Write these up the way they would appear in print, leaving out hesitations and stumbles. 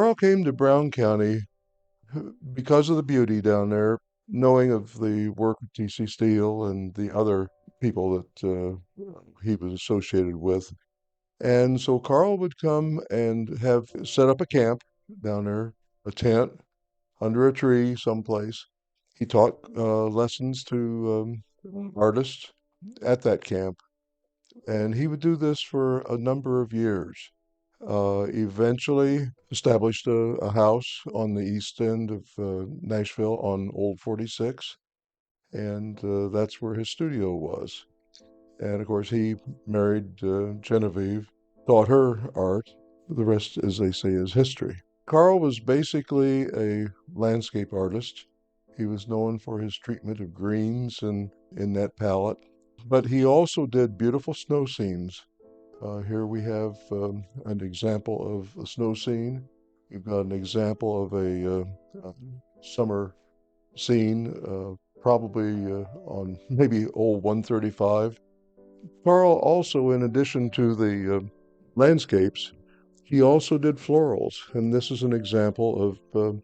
Carl came to Brown County because of the beauty down there, knowing of the work of T.C. Steele and the other people that he was associated with. And so Carl would come and have set up a camp down there, a tent under a tree someplace. He taught lessons to artists at that camp, and he would do this for a number of years. Eventually established a house on the east end of Nashville on Old 46, and that's where his studio was. And of course, he married Genevieve, taught her art. The rest, as they say, is history. Carl was basically a landscape artist. He was known for his treatment of greens and in that palette, but he also did beautiful snow scenes. Here we have an example of a snow scene. We've got an example of a summer scene, probably on maybe old 135. Carl also, in addition to the landscapes, he also did florals, and this is an example of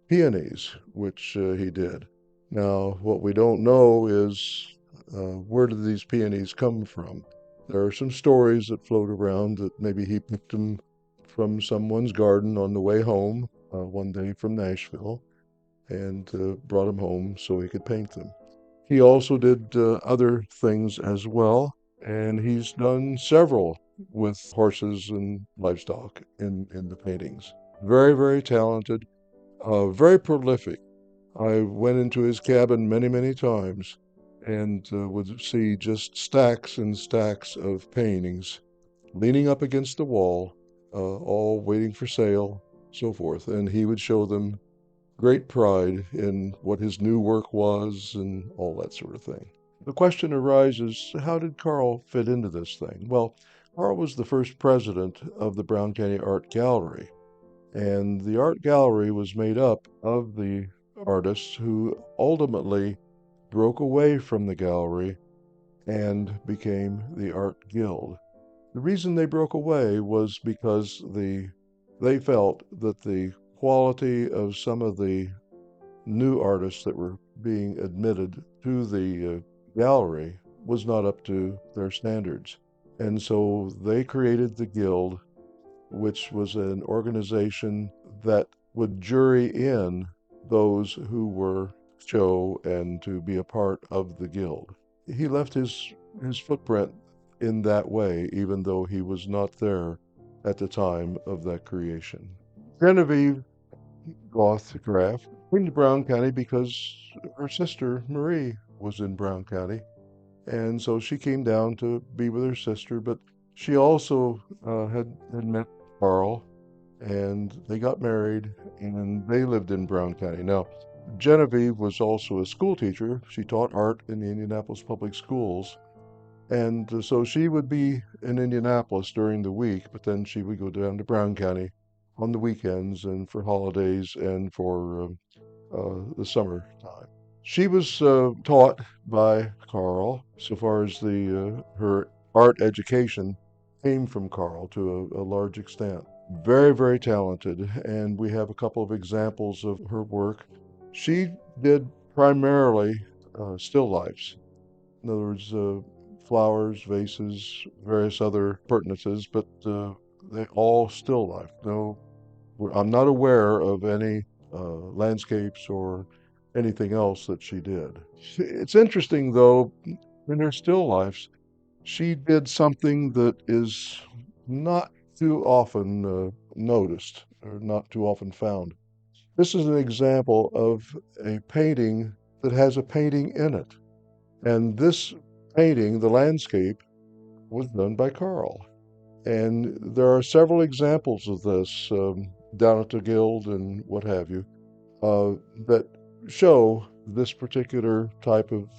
peonies, which he did. Now, what we don't know is where did these peonies come from? There are some stories that float around that maybe he picked them from someone's garden on the way home one day from Nashville and brought them home so he could paint them. He also did other things as well, and he's done several with horses and livestock in the paintings. Very, very talented, very prolific. I went into his cabin many, many times and would see just stacks and stacks of paintings leaning up against the wall, all waiting for sale, so forth. And he would show them great pride in what his new work was and all that sort of thing. The question arises, how did Carl fit into this thing? Well, Carl was the first president of the Brown County Art Gallery, and the art gallery was made up of the artists who ultimately broke away from the gallery and became the Art Guild. The reason they broke away was because they felt that the quality of some of the new artists that were being admitted to the gallery was not up to their standards. And so they created the Guild, which was an organization that would jury in those who were show and to be a part of the Guild. He left his footprint in that way, even though he was not there at the time of that creation. Genevieve Goth Graf came to Brown County because her sister Marie was in Brown County, and so she came down to be with her sister. But she also had met Carl, and they got married, and they lived in Brown County. Now, Genevieve was also a school teacher. She taught art in the Indianapolis Public Schools, and so she would be in Indianapolis during the week, but then she would go down to Brown County on the weekends and for holidays and for the summer time. She was taught by Carl, so far as her art education came from Carl to a large extent. Very, very talented, and we have a couple of examples of her work. She did primarily still lifes. In other words, flowers, vases, various other appurtenances, but they all still life. No, I'm not aware of any landscapes or anything else that she did. It's interesting, though, in her still lifes, she did something that is not too often noticed or not too often found. This is an example of a painting that has a painting in it. And this painting, the landscape, was done by Carl. And there are several examples of this down at the Guild and what have you that show this particular type of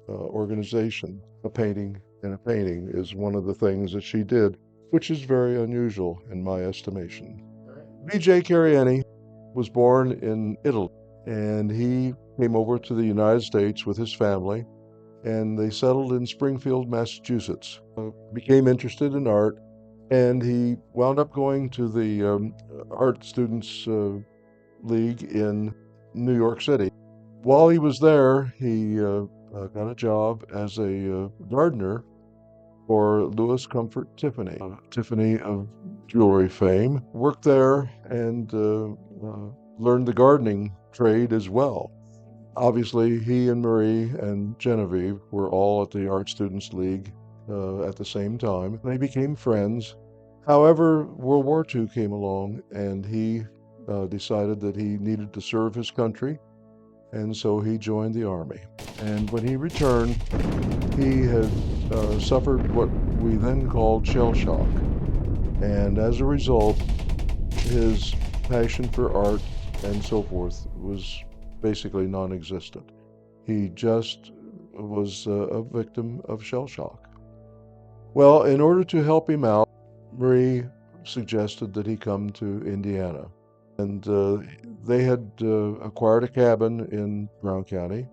organization. A painting in a painting is one of the things that she did, which is very unusual in my estimation. B.J. Cariani was born in Italy, and he came over to the United States with his family, and they settled in Springfield, Massachusetts. Became interested in art, And he wound up going to the Art Students League in New York City. While he was there, he got a job as a gardener for Louis Comfort Tiffany, Tiffany of jewelry fame. Worked there and learned the gardening trade as well. Obviously, he and Marie and Genevieve were all at the Art Students League at the same time. They became friends. However, World War II came along and he decided that he needed to serve his country, and so he joined the Army. And when he returned, he had suffered what we then called shell shock. And as a result, his passion for art and so forth was basically non existent. He just was a victim of shell shock. Well, in order to help him out, Marie suggested that he come to Indiana. And they had acquired a cabin in Brown County.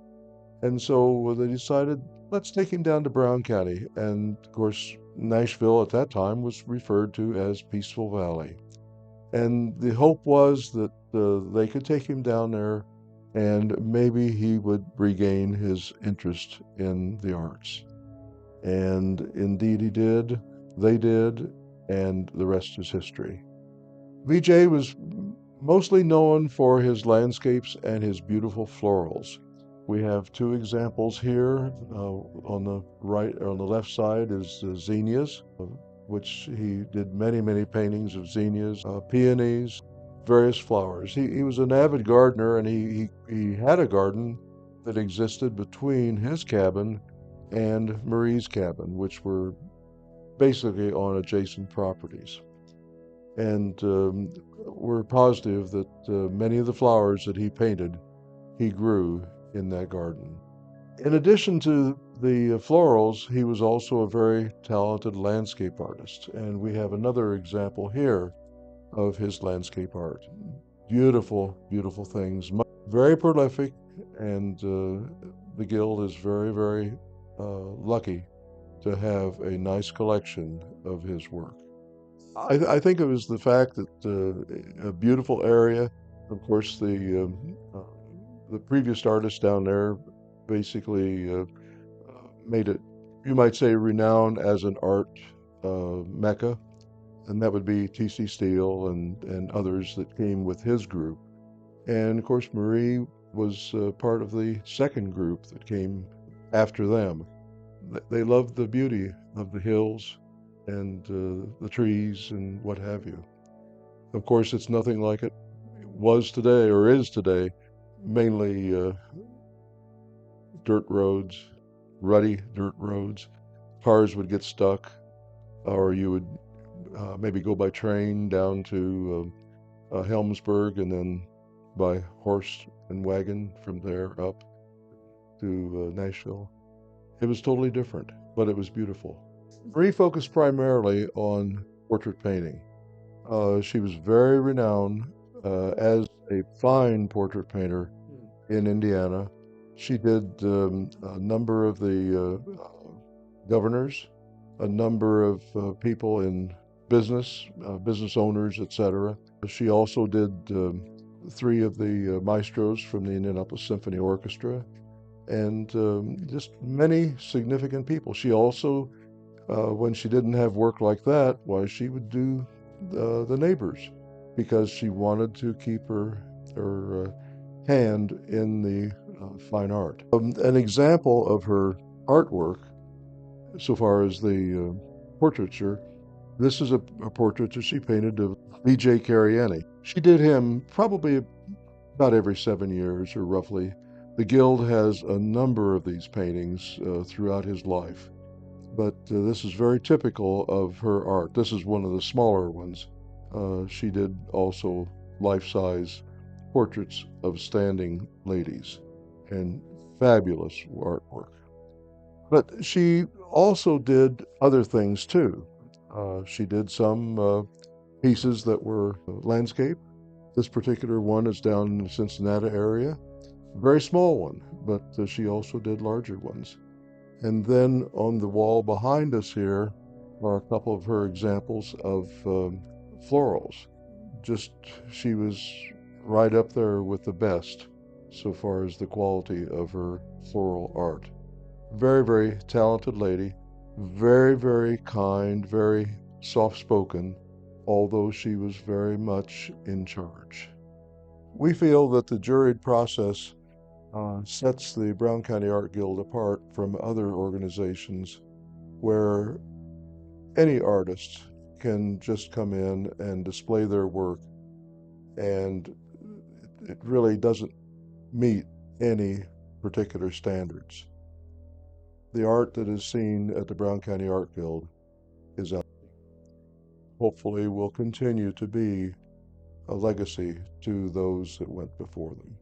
And so they decided, let's take him down to Brown County. And of course, Nashville at that time was referred to as Peaceful Valley. And the hope was that they could take him down there and maybe he would regain his interest in the arts. And indeed he did, they did, and the rest is history. VJ was mostly known for his landscapes and his beautiful florals. We have two examples here. On the right, or on the left side is zinnias, which he did many, many paintings of zinnias, peonies, various flowers. He was an avid gardener, and he had a garden that existed between his cabin and Marie's cabin, which were basically on adjacent properties. And we're positive that many of the flowers that he painted, he grew in that garden. In addition to the florals, he was also a very talented landscape artist. And we have another example here of his landscape art. Beautiful, beautiful things. Very prolific, and the Guild is very, very lucky to have a nice collection of his work. I think it was the fact that a beautiful area. Of course, the previous artist down there basically made it, you might say, renowned as an art mecca, and that would be T.C. Steele and others that came with his group. And of course, Marie was part of the second group that came after them. They loved the beauty of the hills and the trees and what have you. Of course, it's nothing like it was today or is today, mainly dirt roads, rutty dirt roads. Cars would get stuck, or you would maybe go by train down to Helmsburg and then by horse and wagon from there up to Nashville. It was totally different, but it was beautiful. Marie focused primarily on portrait painting. She was very renowned as a fine portrait painter in Indiana. She did a number of the governors, a number of people in business, business owners, etc. She also did three of the maestros from the Indianapolis Symphony Orchestra, and just many significant people. She also, when she didn't have work like that, why she would do the neighbors, because she wanted to keep her hand in the fine art. An example of her artwork, so far as the portraiture, this is a portrait that she painted of B.J. Cariani. She did him probably about every 7 years, or roughly. The Guild has a number of these paintings throughout his life, but this is very typical of her art. This is one of the smaller ones. She did also life-size portraits of standing ladies, and fabulous artwork. But she also did other things too. She did some pieces that were landscape. This particular one is down in the Cincinnati area. Very small one, but she also did larger ones. And then on the wall behind us here, are a couple of her examples of florals. Just she was right up there with the best so far as the quality of her floral art. Very, very talented lady, very, very kind, very soft spoken, although she was very much in charge. We feel that the juried process sets the Brown County Art Guild apart from other organizations where any artist can just come in and display their work, and it really doesn't meet any particular standards. The art that is seen at the Brown County Art Guild is hopefully will continue to be a legacy to those that went before them.